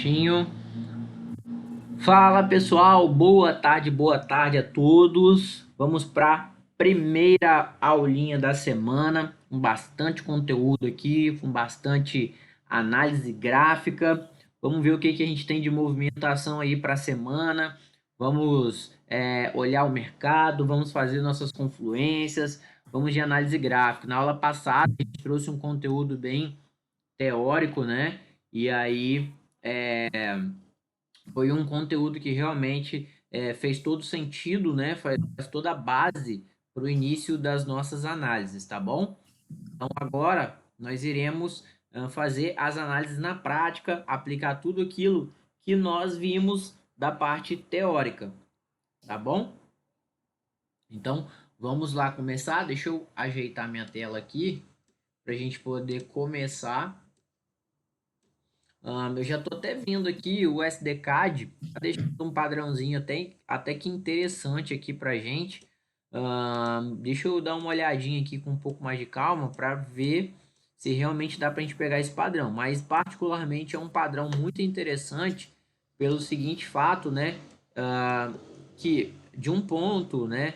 Certinho. Fala pessoal, boa tarde a todos. Vamos para a primeira aulinha da semana, com bastante conteúdo aqui, com bastante análise gráfica. Vamos ver o que a gente tem de movimentação aí para a semana. Vamos olhar o mercado, vamos fazer nossas confluências, vamos de análise gráfica. Na aula passada, a gente trouxe um conteúdo bem teórico, né? E aí foi um conteúdo que realmente fez todo sentido, né? Faz toda a base para o início das nossas análises, tá bom? Então agora nós iremos fazer as análises na prática, aplicar tudo aquilo que nós vimos da parte teórica, tá bom? Então vamos lá começar. Deixa eu ajeitar minha tela aqui para a gente poder começar. Eu já estou até vendo aqui o SDCAD, tá deixando um padrãozinho até que interessante aqui para gente. Deixa eu dar uma olhadinha aqui com um pouco mais de calma para ver se realmente dá para a gente pegar esse padrão. Mas particularmente é um padrão muito interessante pelo seguinte fato, né? Que de um ponto, né?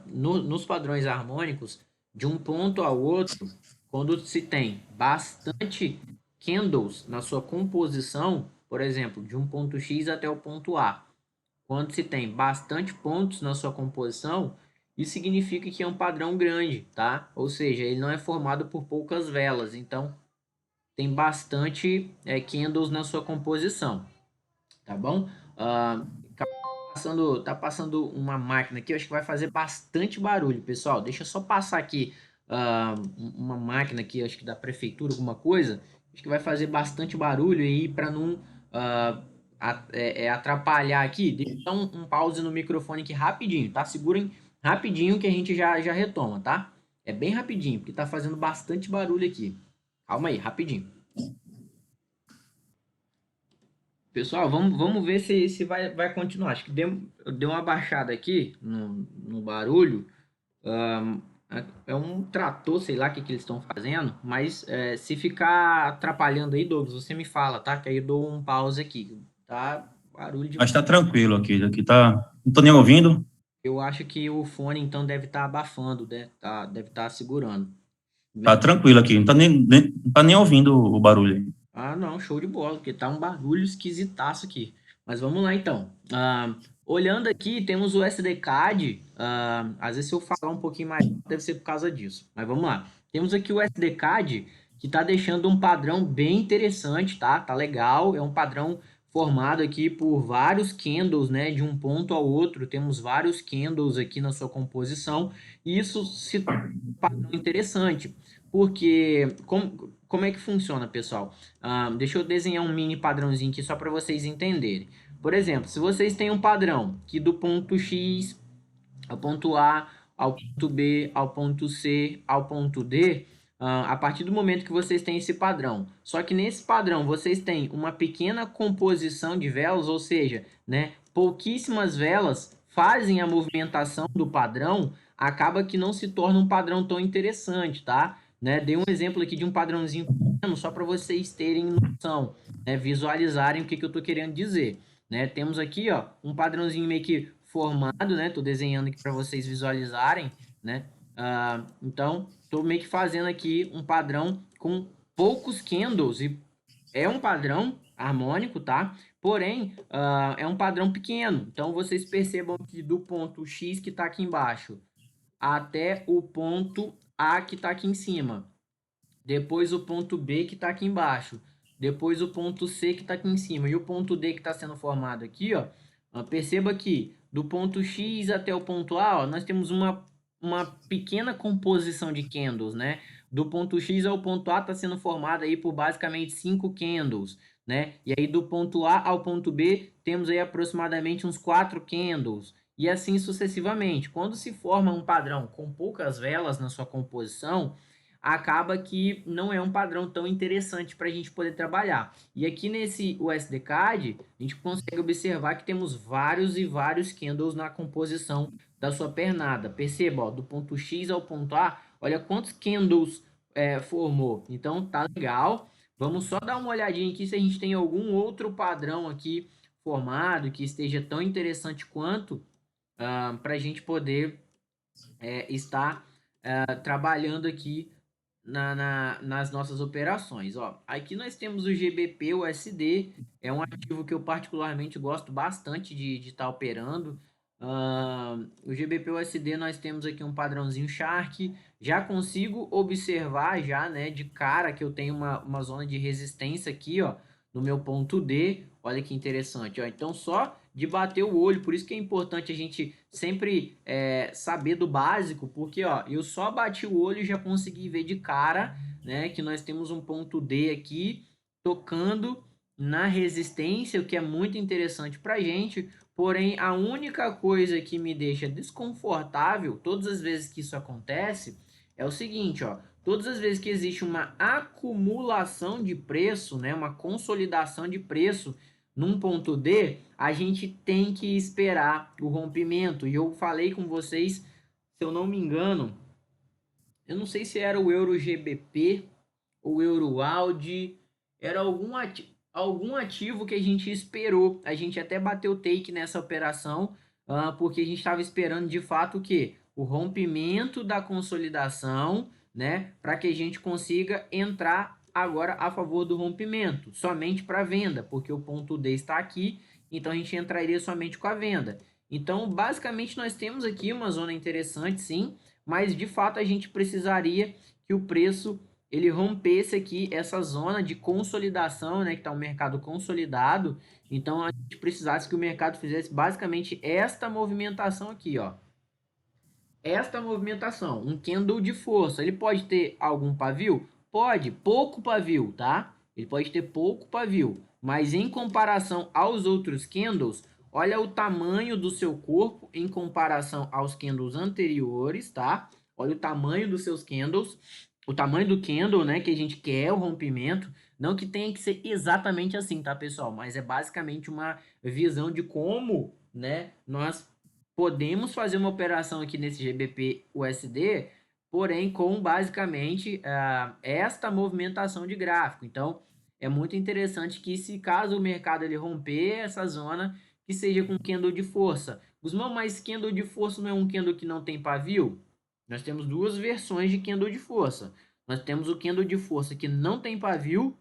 Nos padrões harmônicos, de um ponto ao outro, quando se tem bastante candles na sua composição, por exemplo, de um ponto X até o ponto A, quando se tem bastante pontos na sua composição, isso significa que é um padrão grande, tá? Ou seja, ele não é formado por poucas velas, então tem bastante candles na sua composição, tá bom? Ah, tá passando uma máquina aqui, eu acho que vai fazer bastante barulho, pessoal. Deixa eu só passar aqui uma máquina aqui, acho que da prefeitura, alguma coisa. Acho que vai fazer bastante barulho aí para não ah, atrapalhar aqui. Deixa eu dar um pause no microfone aqui rapidinho, tá? Segurem rapidinho que a gente já retoma, tá? É bem rapidinho, porque tá fazendo bastante barulho aqui. Calma aí, rapidinho. Pessoal, vamos ver se vai continuar. Acho que deu uma baixada aqui no barulho. Ahn, é um trator, sei lá o que eles estão fazendo, mas se ficar atrapalhando aí, Douglas, você me fala, tá? Que aí eu dou um pause aqui. Tá barulho Mas demais. tá tranquilo aqui. Aqui tá. Não tô nem ouvindo. Eu acho que o fone então deve estar abafando, né? Deve estar segurando. Tá tranquilo aqui. Não tá nem ouvindo o barulho aí. Ah, não, show de bola, porque tá um barulho esquisitaço aqui. Mas vamos lá então. Olhando aqui, temos o SD-Card. Às vezes, se eu falar um pouquinho mais, deve ser por causa disso. Mas vamos lá. Temos aqui o SD-Card que tá deixando um padrão bem interessante, tá? Tá legal. É um padrão formado aqui por vários candles, né? De um ponto ao outro. Temos vários candles aqui na sua composição. E isso se torna um padrão interessante. Porque, como é que funciona, pessoal? Deixa eu desenhar um mini padrãozinho aqui só para vocês entenderem. Por exemplo, se vocês têm um padrão que do ponto X ao ponto A, ao ponto B, ao ponto C, ao ponto D, a partir do momento que vocês têm esse padrão, só que nesse padrão vocês têm uma pequena composição de velas, ou seja, né, pouquíssimas velas fazem a movimentação do padrão, acaba que não se torna um padrão tão interessante, tá? Né? Dei um exemplo aqui de um padrãozinho pequeno, só para vocês terem noção, né? Visualizarem o que eu estou querendo dizer. Né? Temos aqui ó, um padrãozinho meio que formado, né? Tô desenhando aqui para vocês visualizarem, né? Então, tô meio que fazendo aqui um padrão com poucos candles e é um padrão harmônico, tá? Porém, é um padrão pequeno. Então, vocês percebam que do ponto X que está aqui embaixo até o ponto A que está aqui em cima, depois o ponto B que está aqui embaixo, depois o ponto C que está aqui em cima e o ponto D que está sendo formado aqui, ó. Perceba que do ponto X até o ponto A, ó, nós temos uma pequena composição de candles, né? Do ponto X ao ponto A está sendo formada aí por basicamente 5 candles, né? E aí do ponto A ao ponto B temos aí aproximadamente uns 4 candles. E assim sucessivamente. Quando se forma um padrão com poucas velas na sua composição, acaba que não é um padrão tão interessante para a gente poder trabalhar. E aqui nesse USD Card, a gente consegue observar que temos vários e vários candles na composição da sua pernada. Perceba, ó, do ponto X ao ponto A, olha quantos candles formou. Então tá legal, Vamos só dar uma olhadinha aqui se a gente tem algum outro padrão aqui formado que esteja tão interessante quanto para a gente poder estar trabalhando aqui nas nossas operações. Ó, aqui nós temos o GBP-USD, é um ativo que eu particularmente gosto bastante de estar operando. O GBP-USD nós temos aqui um padrãozinho Shark, já consigo observar já, né, de cara que eu tenho uma zona de resistência aqui, ó, no meu ponto D. Olha que interessante, ó. Então só de bater o olho, por isso que é importante a gente sempre saber do básico, porque ó, eu só bati o olho e já consegui ver de cara, né, que nós temos um ponto D aqui tocando na resistência, o que é muito interessante para a gente. Porém, a única coisa que me deixa desconfortável todas as vezes que isso acontece é o seguinte, ó. Todas as vezes que existe uma acumulação de preço, né, uma consolidação de preço num ponto D, a gente tem que esperar o rompimento. E eu falei com vocês, se eu não me engano, eu não sei se era o Euro GBP ou Euro Audi, era algum ativo que a gente esperou. A gente até bateu take nessa operação, porque a gente estava esperando de fato o quê? O rompimento da consolidação, né? Para que a gente consiga entrar agora a favor do rompimento, somente para venda, porque o ponto D está aqui, então a gente entraria somente com a venda. Então, basicamente, nós temos aqui uma zona interessante, sim, mas de fato a gente precisaria que o preço ele rompesse aqui essa zona de consolidação, né, que está um mercado consolidado. Então a gente precisasse que o mercado fizesse basicamente esta movimentação aqui, ó. Esta movimentação, um candle de força. Ele pode ter algum pavio? Pode, pouco pavio, tá? Ele pode ter pouco pavio, mas em comparação aos outros candles, olha o tamanho do seu corpo em comparação aos candles anteriores, tá? Olha o tamanho dos seus candles, o tamanho do candle, né, que a gente quer o rompimento, não que tenha que ser exatamente assim, tá, pessoal? Mas é basicamente uma visão de como, né, nós podemos fazer uma operação aqui nesse GBP USD, porém com basicamente esta movimentação de gráfico. Então, é muito interessante que se caso o mercado ele romper essa zona, que seja com candle de força. Guzmão, mas candle de força não é um candle que não tem pavio? Nós temos duas versões de candle de força. Nós temos o candle de força que não tem pavio,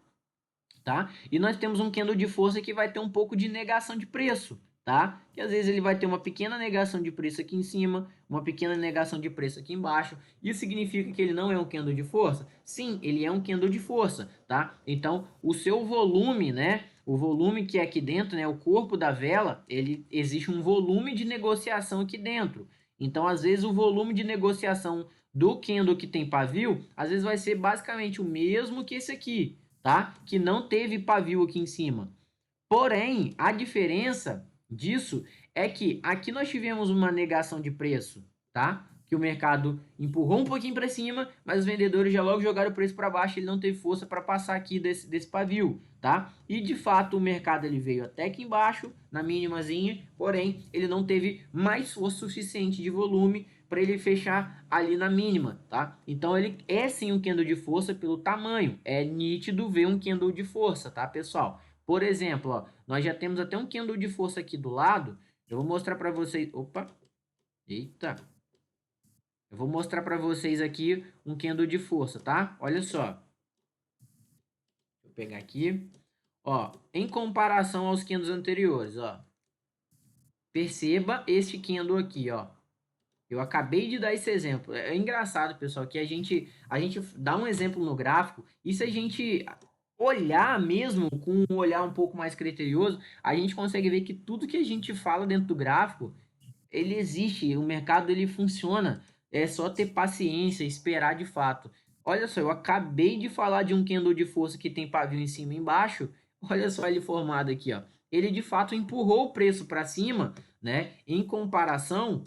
tá? E nós temos um candle de força que vai ter um pouco de negação de preço, tá? Que às vezes ele vai ter uma pequena negação de preço aqui em cima, uma pequena negação de preço aqui embaixo. Isso significa que ele não é um candle de força? Sim, ele é um candle de força, tá? Então, o seu volume, né? O volume que é aqui dentro, né? O corpo da vela, ele existe um volume de negociação aqui dentro. Então, às vezes, o volume de negociação do candle que tem pavio, às vezes vai ser basicamente o mesmo que esse aqui, tá? Que não teve pavio aqui em cima. Porém, a diferença disso é que aqui nós tivemos uma negação de preço, tá? Que o mercado empurrou um pouquinho para cima, mas os vendedores já logo jogaram o preço para baixo, ele não teve força para passar aqui desse pavio, tá? E de fato o mercado ele veio até aqui embaixo, na mínimazinha, porém ele não teve mais força suficiente de volume para ele fechar ali na mínima, tá? Então ele é sim um candle de força pelo tamanho, é nítido ver um candle de força, tá, pessoal? Por exemplo, ó, nós já temos até um candle de força aqui do lado. Eu vou mostrar para vocês. Opa! Eita! Eu vou mostrar para vocês aqui um candle de força, tá? Olha só. Vou pegar aqui. Ó, em comparação aos candles anteriores, ó. Perceba este candle aqui, ó. Eu acabei de dar esse exemplo. É engraçado, pessoal, que a gente dá um exemplo no gráfico e se a gente olhar mesmo com um olhar um pouco mais criterioso, a gente consegue ver que tudo que a gente fala dentro do gráfico, ele existe, o mercado ele funciona. É só ter paciência, esperar de fato. Olha só, eu acabei de falar de um candle de força que tem pavio em cima e embaixo. Olha só ele formado aqui, ó. Ele de fato empurrou o preço para cima, né? Em comparação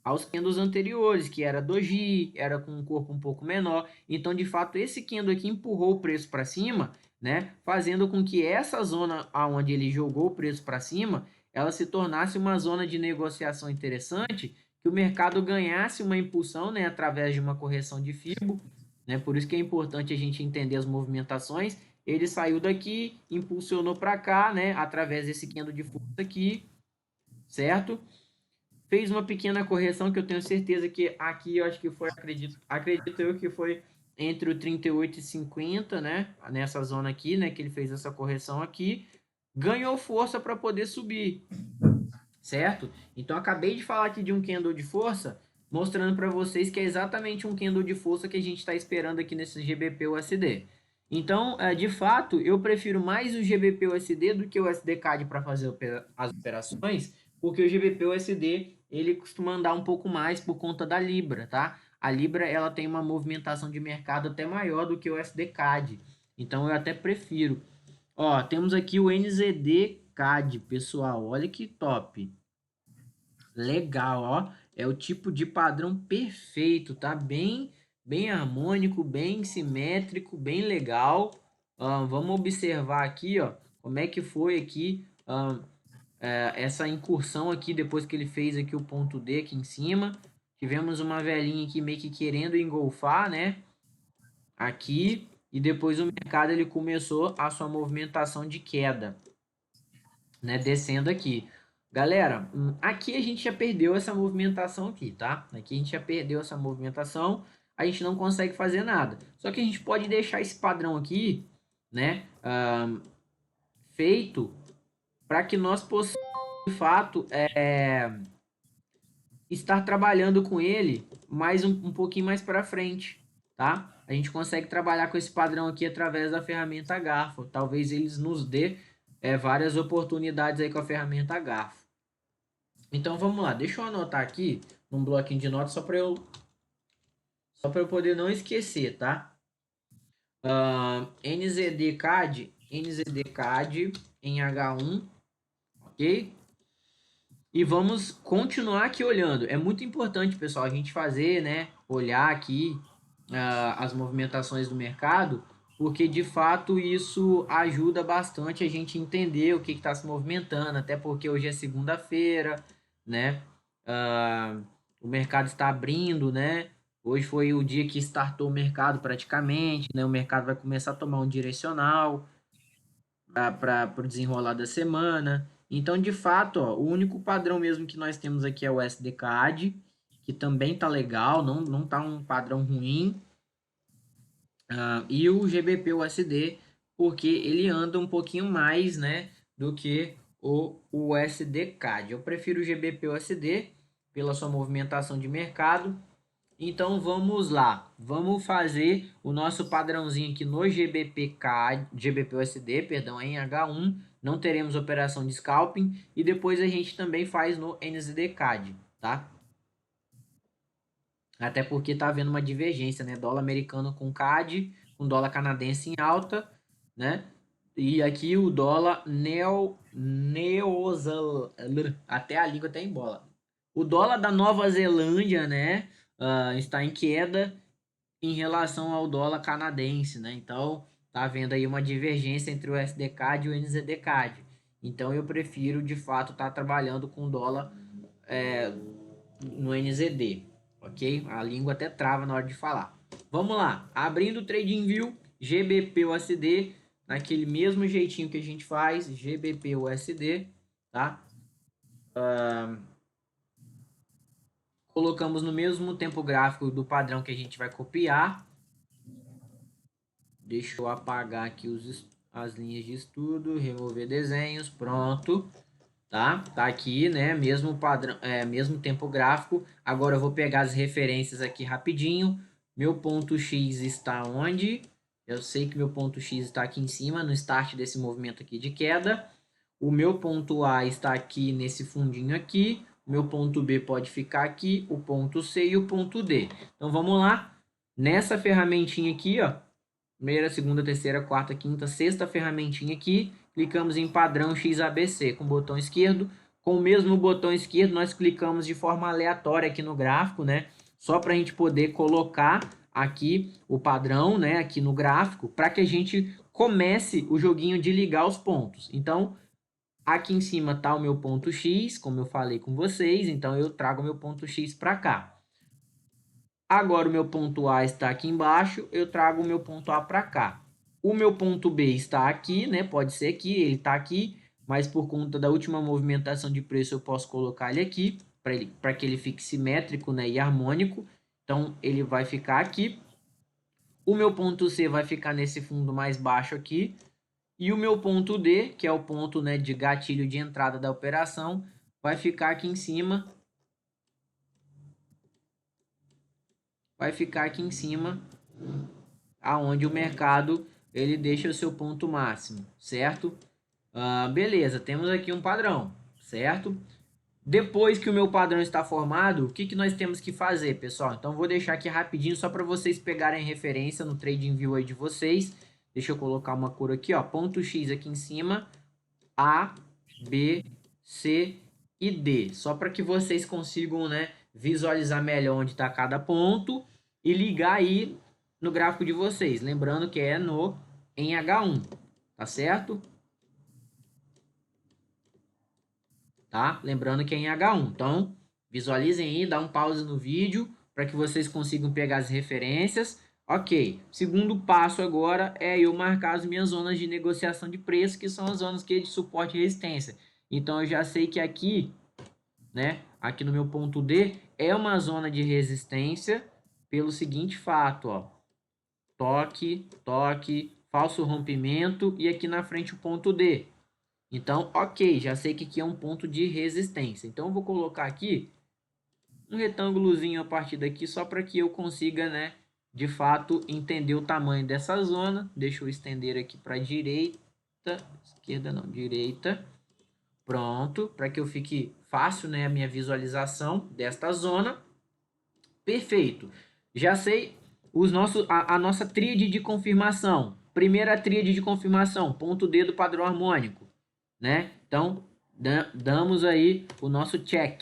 aos candles anteriores, que era doji, era com um corpo um pouco menor. Então, de fato, esse candle aqui empurrou o preço para cima, né? Fazendo com que essa zona aonde ele jogou o preço para cima, ela se tornasse uma zona de negociação interessante, que o mercado ganhasse uma impulsão, né, através de uma correção de Fibo, né? Por isso que é importante a gente entender as movimentações ele saiu daqui, impulsionou para cá, né, através desse candle de força aqui, certo? Fez uma pequena correção que eu tenho certeza que aqui eu acho que foi, acredito eu que foi entre o 38 e 50, né, nessa zona aqui, né, que ele fez essa correção aqui, ganhou força para poder subir, certo? Então acabei de falar aqui de um candle de força, mostrando para vocês que é exatamente um candle de força que a gente está esperando aqui nesse GBP-USD. Então, de fato, eu prefiro mais o GBP-USD do que o USD-CAD para fazer as operações, porque o GBP-USD ele costuma andar um pouco mais por conta da Libra, tá? A Libra ela tem uma movimentação de mercado até maior do que o USD-CAD. Então eu até prefiro. Ó, temos aqui o NZD-CAD, pessoal. Olha que top. Legal, ó. É o tipo de padrão perfeito, tá? Bem harmônico, bem simétrico, bem legal. Vamos observar aqui, ó, como é que foi aqui essa incursão aqui depois que ele fez aqui o ponto D aqui em cima. Tivemos uma velhinha aqui meio que querendo engolfar, né? Aqui e depois o mercado ele começou a sua movimentação de queda, né, descendo aqui. Galera, aqui a gente já perdeu essa movimentação aqui, tá? Aqui a gente já perdeu essa movimentação, a gente não consegue fazer nada. Só que a gente pode deixar esse padrão aqui, né, feito para que nós possamos, de fato, estar trabalhando com ele mais um pouquinho mais para frente, tá? A gente consegue trabalhar com esse padrão aqui através da ferramenta Garfo. Talvez eles nos dê várias oportunidades aí com a ferramenta Garfo. Então vamos lá, deixa eu anotar aqui num bloquinho de notas só para eu poder não esquecer, tá? NZD-CAD em H1, ok? E vamos continuar aqui olhando. É muito importante, pessoal, a gente fazer, né, olhar aqui as movimentações do mercado, porque de fato isso ajuda bastante a gente entender o que está se movimentando, até porque hoje é segunda-feira, né? Ah, o mercado está abrindo, né? Hoje foi o dia que startou o mercado praticamente, né? O mercado vai começar a tomar um direcional para o desenrolar da semana. Então, de fato, ó, o único padrão mesmo que nós temos aqui é o SDCAD, que também tá legal, não tá um padrão ruim. E o GBP-USD, porque ele anda um pouquinho mais, né, do que o USD-CAD. Eu prefiro o GBP-USD pela sua movimentação de mercado. Então vamos lá, vamos fazer o nosso padrãozinho aqui no GBP-CAD, GBP-USD, perdão, em H1. Não teremos operação de scalping e depois a gente também faz no NZD-CAD, tá? Até porque tá havendo uma divergência, né? Dólar americano com CAD, com dólar canadense em alta, né? E aqui o dólar até a língua tá em bola. O dólar da Nova Zelândia, né? Está em queda em relação ao dólar canadense, né? Então, tá havendo aí uma divergência entre o SDCAD e o NZDCAD. Então, eu prefiro, de fato, estar trabalhando com o dólar no NZD, ok? A língua até trava na hora de falar. Vamos lá, abrindo o TradingView, GBP-USD, naquele mesmo jeitinho que a gente faz, GBP-USD, tá? Colocamos no mesmo tempo gráfico do padrão que a gente vai copiar. Deixa eu apagar aqui as linhas de estudo, remover desenhos, pronto. Tá aqui, né? Mesmo padrão, mesmo tempo gráfico. Agora eu vou pegar as referências aqui rapidinho. Meu ponto X está onde? Eu sei que meu ponto X está aqui em cima, no start desse movimento aqui de queda. O meu ponto A está aqui nesse fundinho aqui. O meu ponto B pode ficar aqui, o ponto C e o ponto D. Então vamos lá. Nessa ferramentinha aqui, ó. Primeira, segunda, terceira, quarta, quinta, sexta ferramentinha aqui. Clicamos em padrão XABC com o botão esquerdo. Com o mesmo botão esquerdo, nós clicamos de forma aleatória aqui no gráfico, né? Só para a gente poder colocar aqui o padrão, né? Aqui no gráfico, para que a gente comece o joguinho de ligar os pontos. Então, aqui em cima está o meu ponto X, como eu falei com vocês. Então, eu trago o meu ponto X para cá. Agora o meu ponto A está aqui embaixo, eu trago o meu ponto A para cá. O meu ponto B está aqui, né? Pode ser aqui, ele está aqui, mas por conta da última movimentação de preço eu posso colocar ele aqui, para que ele fique simétrico, né, e harmônico. Então, ele vai ficar aqui. O meu ponto C vai ficar nesse fundo mais baixo aqui. E o meu ponto D, que é o ponto, né, de gatilho de entrada da operação, vai ficar aqui em cima. Vai ficar aqui em cima, aonde o mercado ele deixa o seu ponto máximo, certo? Beleza, temos aqui um padrão, certo? Depois que o meu padrão está formado, o que, que nós temos que fazer, pessoal? Então, vou deixar aqui rapidinho só para vocês pegarem referência no TradingView aí de vocês. Deixa eu colocar uma cor aqui, ó, ponto X aqui em cima, A, B, C e D. Só para que vocês consigam, né, visualizar melhor onde está cada ponto e ligar aí no gráfico de vocês. Lembrando que é em H1, tá certo? Tá? Lembrando que é em H1. Então, visualizem aí, dá um pause no vídeo para que vocês consigam pegar as referências. Ok. Segundo passo agora é eu marcar as minhas zonas de negociação de preço, que são as zonas que de suporte e resistência. Então, eu já sei que aqui, né, aqui no meu ponto D, é uma zona de resistência pelo seguinte fato, ó. Toque, toque, falso rompimento e aqui na frente o ponto D. Então, ok, já sei que aqui é um ponto de resistência. Então, eu vou colocar aqui um retângulozinho a partir daqui, só para que eu consiga, né, de fato, entender o tamanho dessa zona. Deixa eu estender aqui para a direita, esquerda não, direita. Pronto, para que eu fique fácil, né, a minha visualização desta zona. Perfeito. Já sei a nossa tríade de confirmação. Primeira tríade de confirmação, ponto D do padrão harmônico, né? Então, damos aí o nosso check.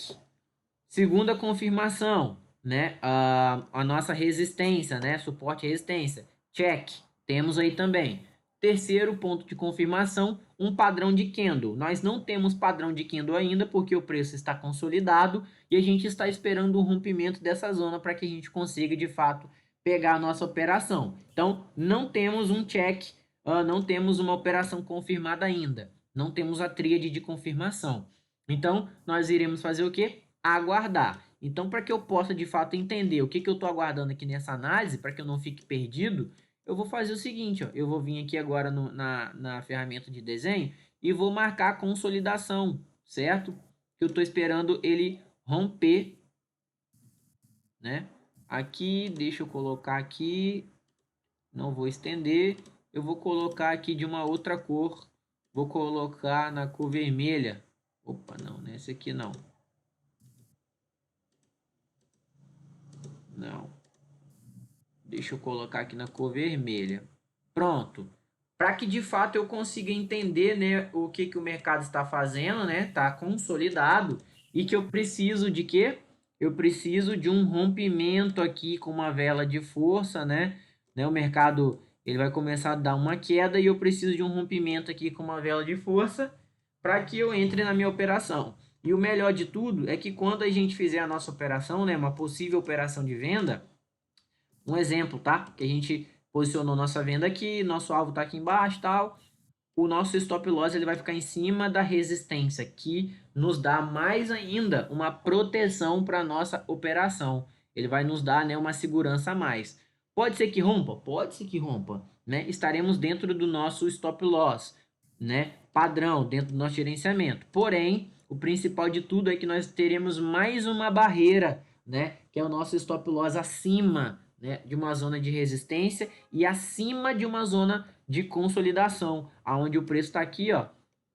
Segunda confirmação, né? A nossa resistência, né? Suporte e resistência. Check. Temos aí também. Terceiro ponto de confirmação, um padrão de candle. Nós não temos padrão de candle ainda, porque o preço está consolidado e a gente está esperando um rompimento dessa zona para que a gente consiga, de fato, pegar a nossa operação. Então, não temos um check, não temos uma operação confirmada ainda. Não temos a tríade de confirmação. Então, nós iremos fazer o quê? Aguardar. Então, para que eu possa, de fato, entender o que, que eu estou aguardando aqui nessa análise, para que eu não fique perdido, eu vou fazer o seguinte, ó, eu vou vir aqui agora na ferramenta de desenho e vou marcar a consolidação, certo? Que eu estou esperando ele romper, né? Aqui, deixa eu colocar aqui, não vou estender, eu vou colocar aqui de uma outra cor, vou colocar na cor vermelha. Opa, não, nesse aqui não. Não. Deixa eu colocar aqui na cor vermelha. Pronto. Para que de fato eu consiga entender, né, o que, que o mercado está fazendo, né? Está consolidado e que eu preciso de quê? Eu preciso de um rompimento aqui com uma vela de força, né? O mercado ele vai começar a dar uma queda e eu preciso de um rompimento aqui com uma vela de força para que eu entre na minha operação. E o melhor de tudo é que quando a gente fizer a nossa operação, né, uma possível operação de venda, um exemplo, tá? Que a gente posicionou nossa venda aqui, nosso alvo tá aqui embaixo, tal. O nosso stop loss ele vai ficar em cima da resistência, que nos dá mais ainda uma proteção para nossa operação. Ele vai nos dar, né, uma segurança a mais. Pode ser que rompa, pode ser que rompa, né? Estaremos dentro do nosso stop loss, né? Padrão dentro do nosso gerenciamento. Porém, o principal de tudo é que nós teremos mais uma barreira, né? Que é o nosso stop loss acima, né, de uma zona de resistência e acima de uma zona de consolidação, aonde o preço está aqui, ó,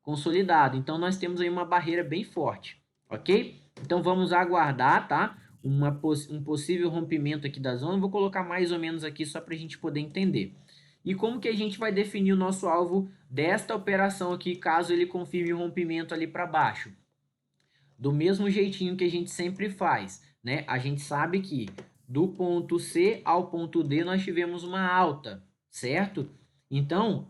consolidado. Então nós temos aí uma barreira bem forte, ok? Então vamos aguardar, tá? Um possível rompimento aqui da zona. Vou colocar mais ou menos aqui só para a gente poder entender. E como que a gente vai definir o nosso alvo desta operação aqui, caso ele confirme o rompimento ali para baixo? Do mesmo jeitinho que a gente sempre faz, né? A gente sabe que do ponto C ao ponto D nós tivemos uma alta, certo? Então,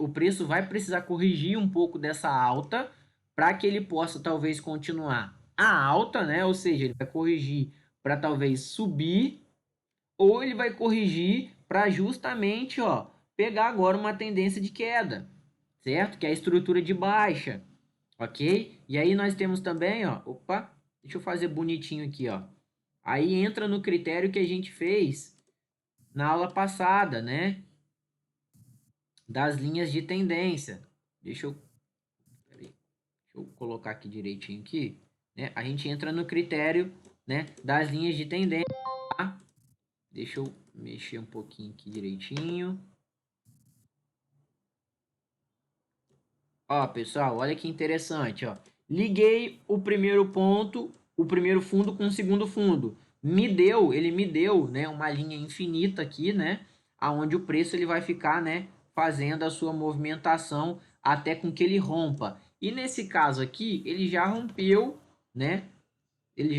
o preço vai precisar corrigir um pouco dessa alta para que ele possa talvez continuar a alta, né? Ou seja, ele vai corrigir para talvez subir ou ele vai corrigir para justamente, ó, pegar agora uma tendência de queda, certo? Que é a estrutura de baixa, ok? E aí nós temos também, ó, opa, deixa eu fazer bonitinho aqui, ó. Aí entra no critério que a gente fez na aula passada, né? Das linhas de tendência. Peraí, deixa eu colocar aqui direitinho aqui, né? A gente entra no critério, né, das linhas de tendência, tá? Deixa eu mexer um pouquinho aqui direitinho. Ó, pessoal, olha que interessante, ó. Liguei o primeiro ponto, o primeiro fundo com o segundo fundo. Ele me deu, né, uma linha infinita aqui, né, aonde o preço ele vai ficar, né, fazendo a sua movimentação até com que ele rompa. E nesse caso aqui, ele já rompeu, né? Ele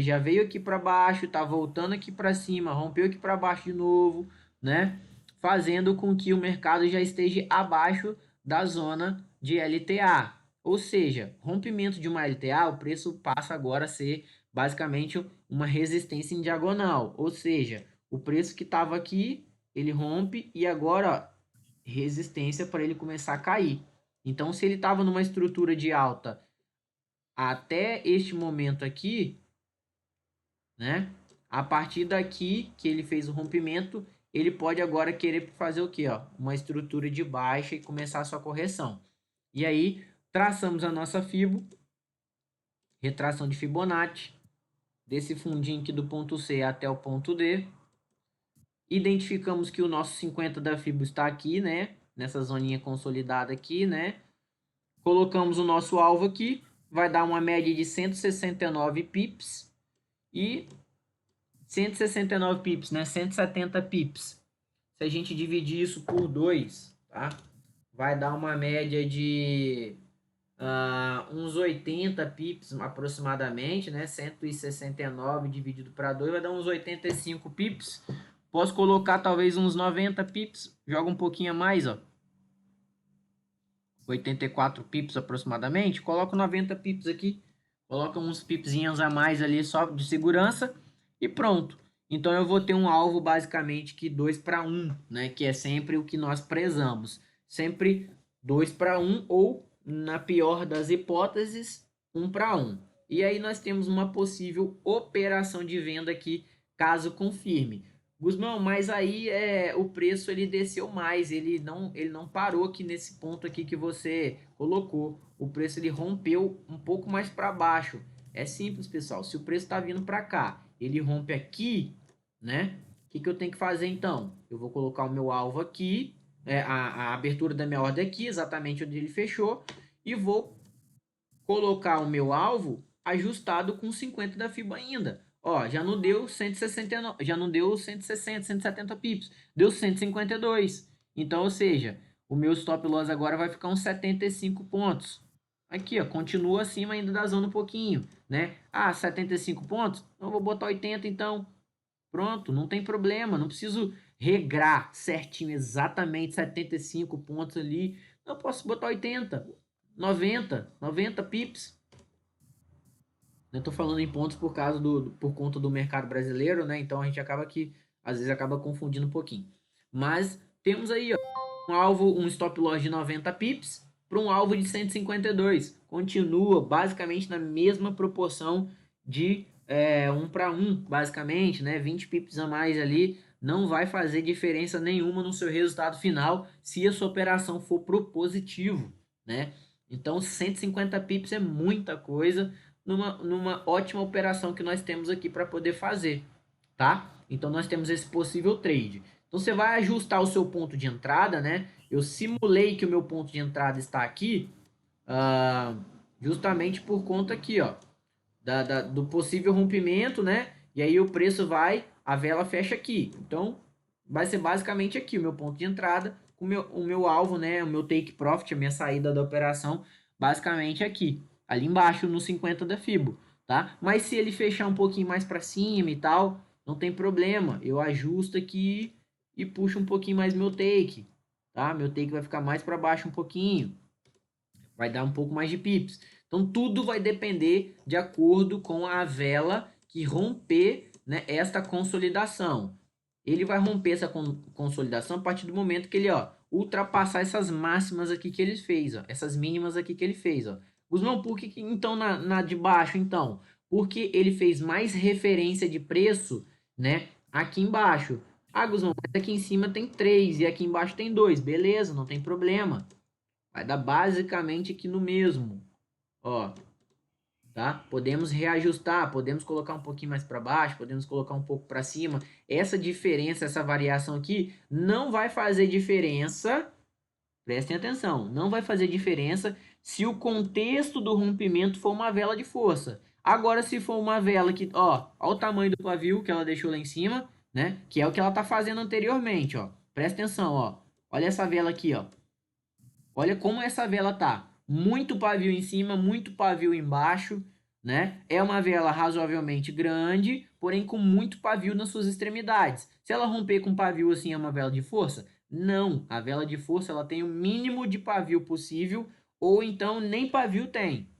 já veio aqui para baixo, tá voltando aqui para cima, rompeu aqui para baixo de novo, né? Fazendo com que o mercado já esteja abaixo da zona de LTA. Ou seja, rompimento de uma LTA, o preço passa agora a ser basicamente uma resistência em diagonal. Ou seja, o preço que estava aqui, ele rompe e agora, ó, resistência para ele começar a cair. Então, se ele estava numa estrutura de alta até este momento aqui, né? A partir daqui que ele fez o rompimento, ele pode agora querer fazer o quê? Ó? Uma estrutura de baixa e começar a sua correção. E aí, traçamos a nossa Fibo, retração de Fibonacci, desse fundinho aqui do ponto C até o ponto D. Identificamos que o nosso 50 da Fibo está aqui, né? Nessa zoninha consolidada aqui, né? Colocamos o nosso alvo aqui, vai dar uma média de 169 pips e 169 pips, né? 170 pips. Se a gente dividir isso por 2, tá? Vai dar uma média de uns 80 pips aproximadamente, né? 169 dividido para 2 vai dar uns 85 pips. Posso colocar talvez uns 90 pips, joga um pouquinho a mais, ó. 84 pips aproximadamente, coloca 90 pips aqui, coloca uns pipzinhos a mais ali só de segurança e pronto. Então eu vou ter um alvo basicamente que 2 para 1, né, que é sempre o que nós prezamos. Sempre 2 para 1 ou, na pior das hipóteses, 1 para 1. E aí nós temos uma possível operação de venda aqui, caso confirme. Guzmão, mas aí o preço ele desceu mais, ele não parou aqui nesse ponto aqui que você colocou. O preço ele rompeu um pouco mais para baixo. É simples, pessoal. Se o preço está vindo para cá, ele rompe aqui, né? O que eu tenho que fazer então? Eu vou colocar o meu alvo aqui, a abertura da minha ordem aqui, exatamente onde ele fechou, e vou colocar o meu alvo ajustado com 50 da FIBA ainda. Ó, já não deu 169, já não deu 160, 170 pips, deu 152. Então, ou seja, o meu stop loss agora vai ficar uns 75 pontos. Aqui, ó, continua acima ainda da zona um pouquinho, né? Ah, 75 pontos? Então, eu vou botar 80 então. Pronto, não tem problema, não preciso regrar certinho exatamente 75 pontos ali. Eu posso botar 80, 90 pips. Eu tô falando em pontos por conta do mercado brasileiro, né? Então a gente acaba que às vezes acaba confundindo um pouquinho. Mas temos aí, ó, um alvo, um stop loss de 90 pips para um alvo de 152. Continua basicamente na mesma proporção de 1 para 1, basicamente, né? 20 pips a mais ali não vai fazer diferença nenhuma no seu resultado final se a sua operação for pro positivo, né? Então 150 pips é muita coisa numa ótima operação que nós temos aqui para poder fazer, tá? Então nós temos esse possível trade. Então você vai ajustar o seu ponto de entrada, né? Eu simulei que o meu ponto de entrada está aqui, justamente por conta aqui, ó, do possível rompimento, né? E aí o preço a vela fecha aqui. Então vai ser basicamente aqui o meu ponto de entrada, o meu alvo, né? O meu take profit, a minha saída da operação, basicamente aqui, ali embaixo no 50 da Fibo, tá? Mas se ele fechar um pouquinho mais para cima e tal, não tem problema, eu ajusto aqui e puxo um pouquinho mais meu take, tá? Meu take vai ficar mais para baixo um pouquinho, vai dar um pouco mais de pips. Então tudo vai depender de acordo com a vela que romper, né, esta consolidação. ele vai romper essa consolidação a partir do momento que ele, ó, ultrapassar essas máximas aqui que ele fez, ó, essas mínimas aqui que ele fez, ó. Guzmão, por que então na de baixo, então? Porque ele fez mais referência de preço, né, aqui embaixo. Ah, Guzmão, mas aqui em cima tem 3 e aqui embaixo tem 2. Beleza, não tem problema. Vai dar basicamente aqui no mesmo, ó. Tá? Podemos reajustar, podemos colocar um pouquinho mais para baixo, podemos colocar um pouco para cima. Essa diferença, essa variação aqui não vai fazer diferença. Prestem atenção, não vai fazer diferença se o contexto do rompimento for uma vela de força. Agora, se for uma vela que, ó o tamanho do pavio que ela deixou lá em cima, né? Que é o que ela tá fazendo anteriormente, ó. Presta atenção, ó. Olha essa vela aqui, ó. Olha como essa vela tá. Muito pavio em cima, muito pavio embaixo, né? É uma vela razoavelmente grande, porém com muito pavio nas suas extremidades. Se ela romper com pavio assim, é uma vela de força? Não. A vela de força ela tem o mínimo de pavio possível, ou então nem pavio tem.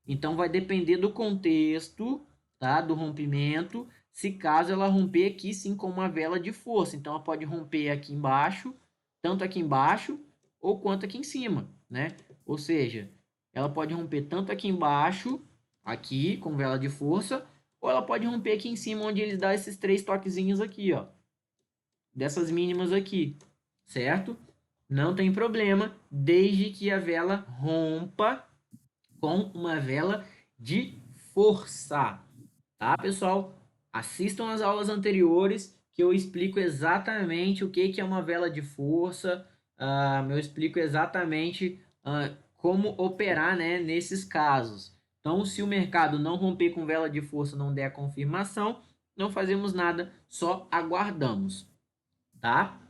Então vai depender do contexto, tá? Do rompimento. Se caso ela romper aqui sim com uma vela de força, então ela pode romper aqui embaixo, tanto aqui embaixo ou quanto aqui em cima, né? Ou seja, ela pode romper tanto aqui embaixo, aqui com vela de força, ou ela pode romper aqui em cima onde ele dá esses 3 toquezinhos aqui, ó. Dessas mínimas aqui, certo? Não tem problema, desde que a vela rompa com uma vela de força, tá, pessoal? Assistam as aulas anteriores que eu explico exatamente o que é uma vela de força, eu explico exatamente como operar, né, nesses casos. Então, se o mercado não romper com vela de força, não der a confirmação, não fazemos nada, só aguardamos, tá?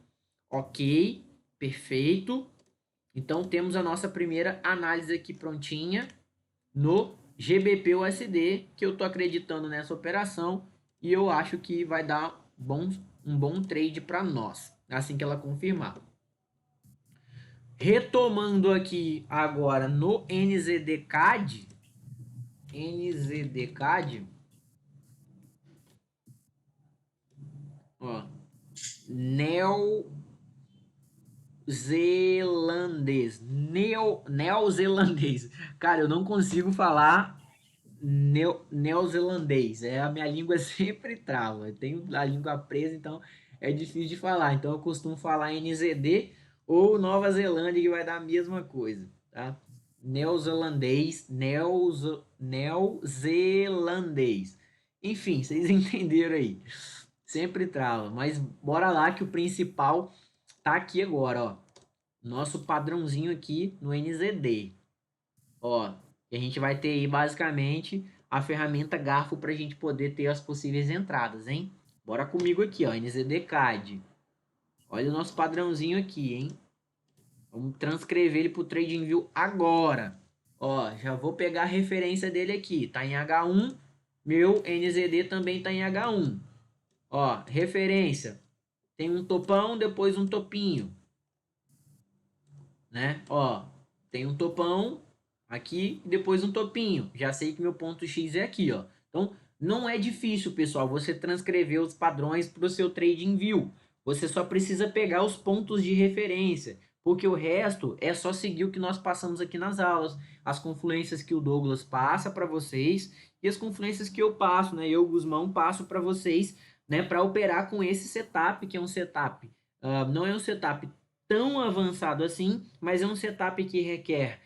Ok, perfeito. Então, temos a nossa primeira análise aqui prontinha no GBP/USD, que eu tô acreditando nessa operação e eu acho que vai dar um bom trade para nós, assim que ela confirmar. Retomando aqui agora no NZD-CAD, ó, neozelandês. Cara, eu não consigo falar neozelandês. A minha língua sempre trava. Eu tenho a língua presa, então é difícil de falar. Então eu costumo falar NZD ou Nova Zelândia, que vai dar a mesma coisa, tá? Neozelandês, neozelandês. Enfim, vocês entenderam aí. Sempre trava, mas bora lá que o principal tá aqui agora, ó. Nosso padrãozinho aqui no NZD. Ó, e a gente vai ter aí basicamente a ferramenta garfo para a gente poder ter as possíveis entradas, hein? Bora comigo aqui, ó, NZD CAD. Olha o nosso padrãozinho aqui, hein? Vamos transcrever ele para o TradingView agora. Ó, já vou pegar a referência dele aqui. Tá em H1, meu NZD também tá em H1. Ó, referência. Tem um topão, depois um topinho, né? Ó, tem um topão aqui e depois um topinho. Já sei que meu ponto X é aqui, ó. Então, não é difícil, pessoal, você transcrever os padrões para o seu TradingView. Você só precisa pegar os pontos de referência, porque o resto é só seguir o que nós passamos aqui nas aulas, as confluências que o Douglas passa para vocês e as confluências que eu passo, né? Eu, Guzmão, passo para vocês, né, para operar com esse setup, que é um setup, não é um setup tão avançado assim, mas é um setup que requer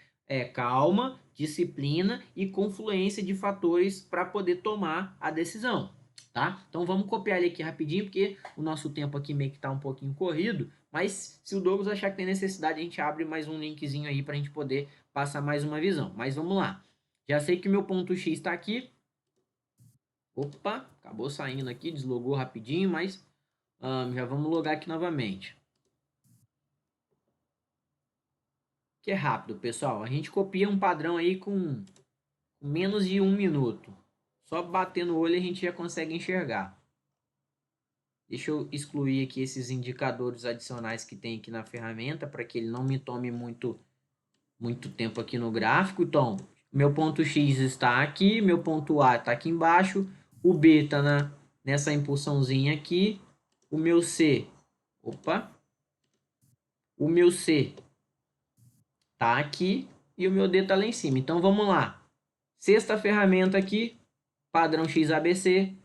calma, disciplina e confluência de fatores para poder tomar a decisão, tá? Então vamos copiar ele aqui rapidinho, porque o nosso tempo aqui meio que tá um pouquinho corrido, mas se o Douglas achar que tem necessidade, a gente abre mais um linkzinho aí para a gente poder passar mais uma visão. Mas vamos lá. Já sei que o meu ponto X está aqui. Opa, acabou saindo aqui, deslogou rapidinho, mas já vamos logar aqui novamente. Que é rápido, pessoal. A gente copia um padrão aí com menos de 1 minuto. Só bater no olho a gente já consegue enxergar. Deixa eu excluir aqui esses indicadores adicionais que tem aqui na ferramenta para que ele não me tome muito tempo aqui no gráfico. Então, meu ponto X está aqui, meu ponto A está aqui embaixo, o B está nessa impulsãozinha aqui, o meu C, opa, o meu C tá aqui e o meu D tá lá em cima. Então vamos lá. Sexta ferramenta aqui, padrão XABC.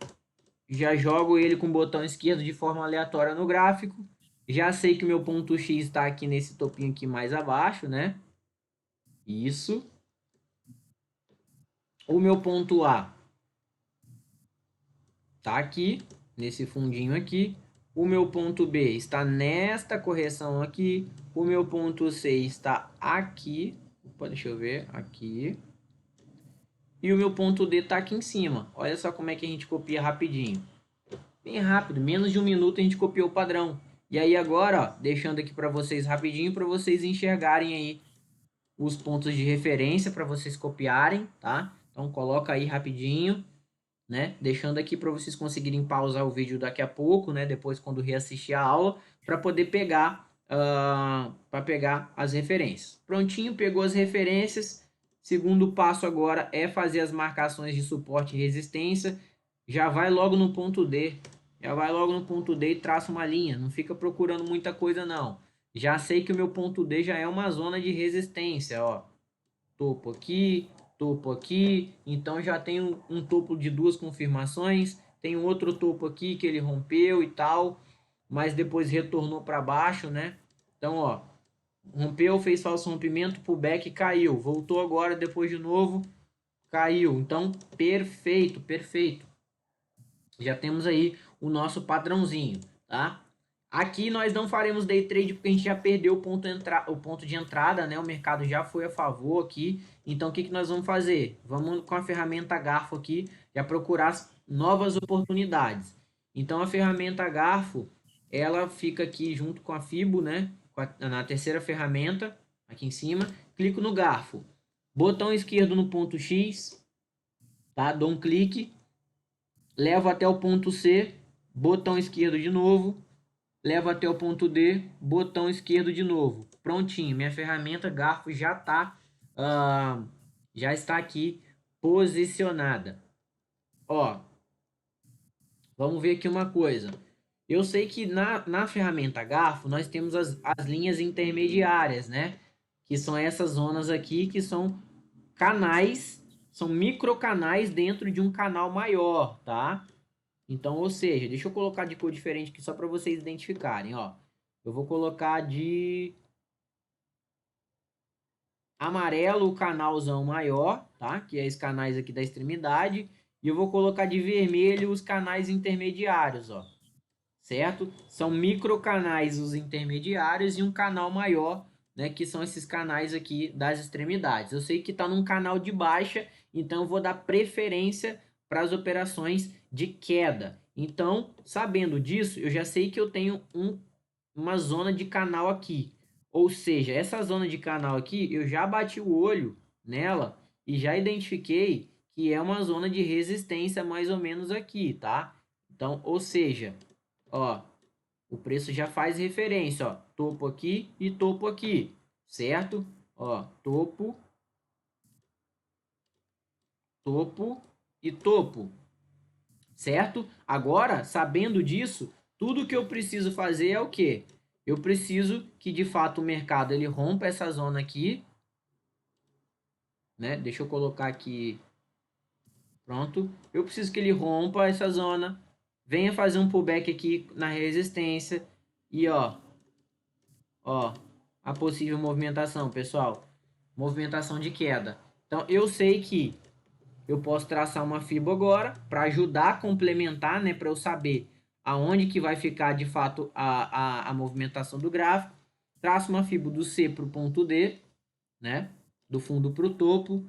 Já jogo ele com o botão esquerdo de forma aleatória no gráfico. Já sei que o meu ponto X está aqui nesse topinho aqui mais abaixo, né? Isso. O meu ponto A tá aqui, nesse fundinho aqui. O meu ponto B está nesta correção aqui. O meu ponto C está aqui. Opa, deixa eu ver. Aqui. E o meu ponto D está aqui em cima. Olha só como é que a gente copia rapidinho. Bem rápido, menos de um minuto a gente copiou o padrão. E aí agora, ó, deixando aqui para vocês rapidinho, para vocês enxergarem aí os pontos de referência para vocês copiarem, tá? Então coloca aí rapidinho, né? Deixando aqui para vocês conseguirem pausar o vídeo daqui a pouco, né? Depois quando reassistir a aula, para poder pegar, para pegar as referências. Prontinho, pegou as referências. Segundo passo agora é fazer as marcações de suporte e resistência. Já vai logo no ponto D. Já vai logo no ponto D e traça uma linha. Não fica procurando muita coisa, não. Já sei que o meu ponto D já é uma zona de resistência, ó. Topo aqui. Então já tenho um topo de duas confirmações. Tem outro topo aqui que ele rompeu e tal, mas depois retornou para baixo, né? Então, ó, rompeu, fez falso rompimento, pullback, caiu. Voltou agora, depois de novo, caiu. Então, perfeito, perfeito. Já temos aí o nosso padrãozinho, tá? Aqui nós não faremos day trade porque a gente já perdeu o ponto de entrada, né? O mercado já foi a favor aqui. Então, o que nós vamos fazer? Vamos com a ferramenta Garfo aqui, já procurar novas oportunidades. Então, a ferramenta Garfo, ela fica aqui junto com a Fibo, né? Na terceira ferramenta, aqui em cima. Clico no Garfo. Botão esquerdo no ponto X, tá? Dou um clique. Levo até o ponto C, botão esquerdo de novo, levo até o ponto D, botão esquerdo de novo. Prontinho, minha ferramenta Garfo já está aqui posicionada. Ó, vamos ver aqui uma coisa. Eu sei que na ferramenta Garfo nós temos as linhas intermediárias, né? Que são essas zonas aqui que são canais, são microcanais dentro de um canal maior, tá? Então, ou seja, deixa eu colocar de cor diferente aqui só para vocês identificarem, ó. Eu vou colocar de amarelo o canalzão maior, tá? Que é esses canais aqui da extremidade. E eu vou colocar de vermelho os canais intermediários, ó. Certo? São microcanais os intermediários e um canal maior, né? Que são esses canais aqui das extremidades. Eu sei que está num canal de baixa, então eu vou dar preferência para as operações de queda. Então, sabendo disso, eu já sei que eu tenho uma zona de canal aqui. Ou seja, essa zona de canal aqui, eu já bati o olho nela e já identifiquei que é uma zona de resistência mais ou menos aqui, tá? Então, ou seja, ó, o preço já faz referência, ó, topo aqui e topo aqui, certo? Ó, topo, topo e topo, certo? Agora, sabendo disso, tudo que eu preciso fazer é o quê? Eu preciso que de fato o mercado ele rompa essa zona aqui, né? Deixa eu colocar aqui, pronto. Eu preciso que ele rompa essa zona, venha fazer um pullback aqui na resistência e ó, a possível movimentação, pessoal. Movimentação de queda. Então, eu sei que eu posso traçar uma FIBO agora para ajudar a complementar, né? Para eu saber aonde que vai ficar de fato a movimentação do gráfico. Traço uma FIBO do C para o ponto D, né? Do fundo para o topo.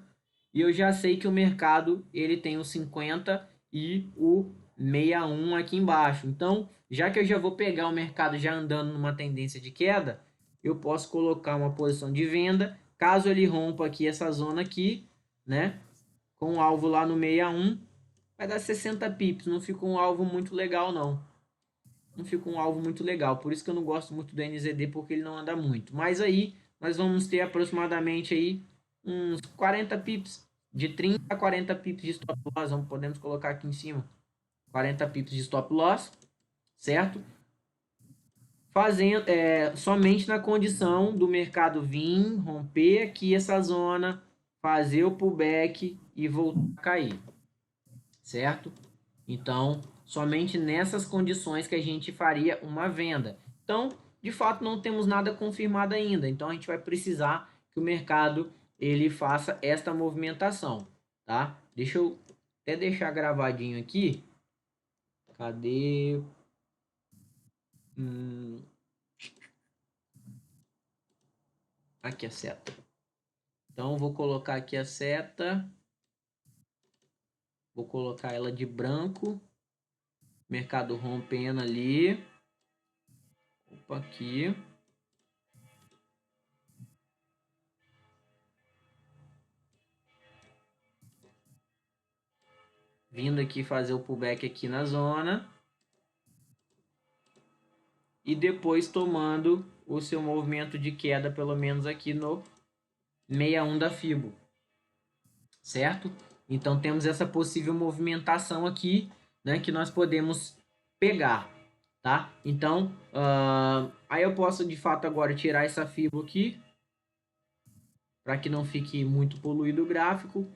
E eu já sei que o mercado ele tem o 50 e o 61 aqui embaixo. Então, já que eu já vou pegar o mercado já andando numa tendência de queda, eu posso colocar uma posição de venda, caso ele rompa aqui essa zona aqui, né? Com o alvo lá no 61, vai dar 60 pips, não fica um alvo muito legal não. Não fica um alvo muito legal, por isso que eu não gosto muito do NZD, porque ele não anda muito. Mas aí, nós vamos ter aproximadamente aí uns 40 pips, de 30 a 40 pips de stop loss, podemos colocar aqui em cima, 40 pips de stop loss, certo? fazendo somente na condição do mercado vir, romper aqui essa zona, fazer o pullback e voltar a cair, certo? Então, somente nessas condições que a gente faria uma venda. Então, de fato, não temos nada confirmado ainda. Então, a gente vai precisar que o mercado ele faça esta movimentação, tá? Deixa eu até deixar gravadinho aqui. Cadê? Aqui a seta. Então, vou colocar aqui a seta. Vou colocar ela de branco. Mercado rompendo ali. Opa, aqui. Vindo aqui fazer o pullback aqui na zona. E depois tomando o seu movimento de queda, pelo menos aqui no 61 da Fibo. Certo? Então temos essa possível movimentação aqui, né, que nós podemos pegar, tá? Então, aí eu posso de fato agora tirar essa Fibo aqui, para que não fique muito poluído o gráfico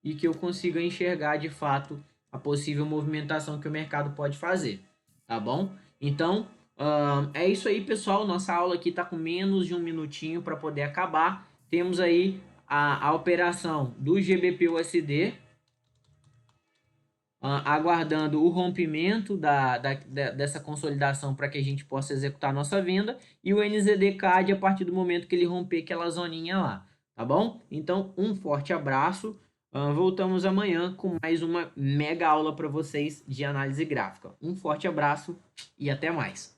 e que eu consiga enxergar de fato a possível movimentação que o mercado pode fazer, tá bom? Então, é isso aí, pessoal. Nossa aula aqui está com menos de um minutinho para poder acabar. Temos aí a operação do GBP-USD, aguardando o rompimento dessa consolidação para que a gente possa executar a nossa venda, e o NZD-CAD a partir do momento que ele romper aquela zoninha lá, tá bom? Então, um forte abraço. Voltamos amanhã com mais uma mega aula para vocês de análise gráfica. Um forte abraço e até mais.